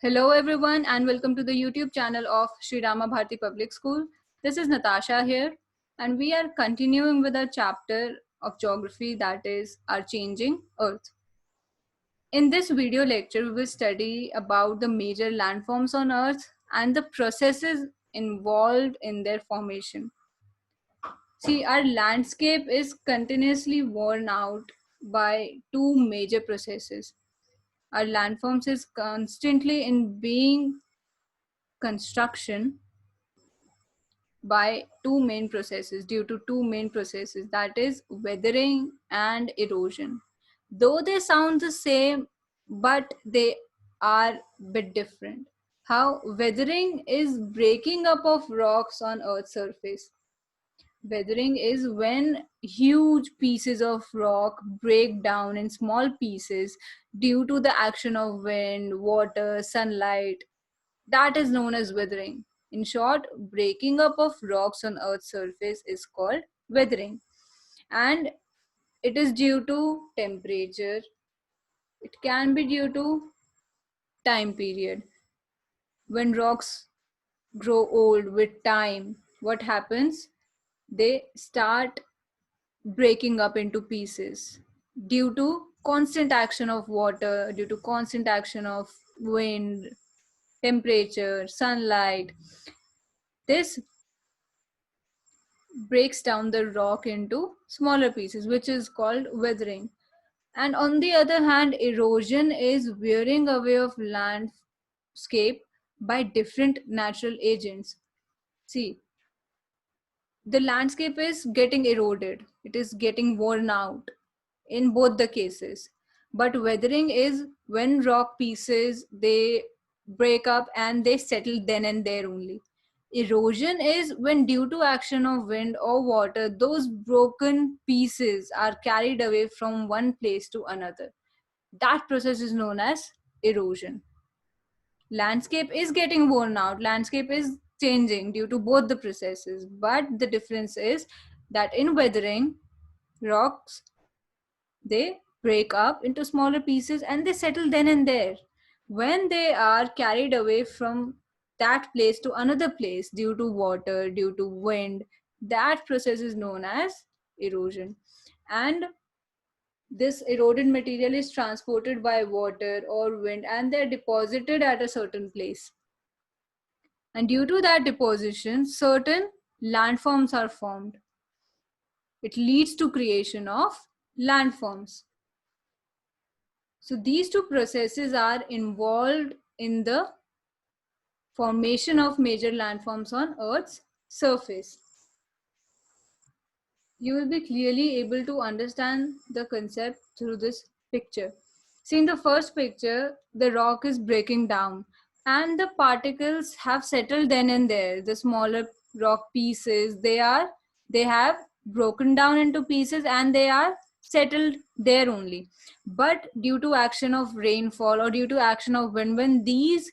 Hello everyone and welcome to the YouTube channel of Sri Rama Bharati Public School. This is Natasha here and we are continuing with our chapter of geography, that is our changing earth. In this video lecture we will study about the major landforms on earth and the processes involved in their formation. See, our landscape is continuously worn out by two major processes. Our landforms is constantly in being construction by due to two main processes, that is weathering and erosion. Though they sound the same, but they are a bit different. How weathering is breaking up of rocks on earth's surface. Weathering is when huge pieces of rock break down in small pieces due to the action of wind, water, sunlight. That is known as weathering. In short, breaking up of rocks on Earth's surface is called weathering. And it is due to temperature. It can be due to time period. When rocks grow old with time, what happens? They start breaking up into pieces due to constant action of water, due to constant action of wind, temperature, sunlight. This breaks down the rock into smaller pieces, which is called weathering. And on the other hand, erosion is wearing away of landscape by different natural agents. See, the landscape is getting eroded, it is getting worn out in both the cases. But weathering is when rock pieces they break up and they settle then and there only. Erosion is when due to action of wind or water those broken pieces are carried away from one place to another. That process is known as erosion. Landscape is getting worn out, landscape is changing due to both the processes, but the difference is that in weathering, rocks they break up into smaller pieces and they settle then and there. When they are carried away from that place to another place due to water, due to wind, that process is known as erosion. And this eroded material is transported by water or wind and they're deposited at a certain place. And due to that deposition, certain landforms are formed. It leads to creation of landforms. So these two processes are involved in the formation of major landforms on Earth's surface. You will be clearly able to understand the concept through this picture. See, in the first picture, the rock is breaking down and the particles have settled then and there. The smaller rock pieces, they have broken down into pieces and they are settled there only. But due to action of rainfall or due to action of wind, when these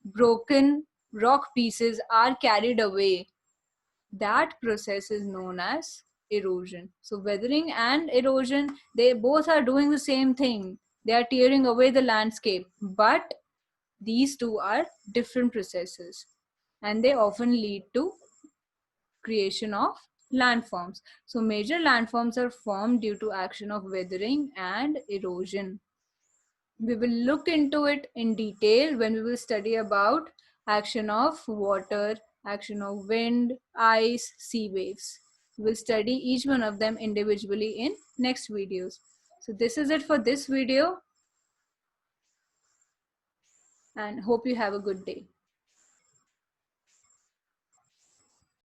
broken rock pieces are carried away, that process is known as erosion. So weathering and erosion, they both are doing the same thing. They are tearing away the landscape, but these two are different processes and they often lead to creation of landforms. So major landforms are formed due to action of weathering and erosion. We will look into it in detail when we will study about action of water, action of wind, ice, sea waves. We'll study each one of them individually in next videos. So this is it for this video and hope you have a good day.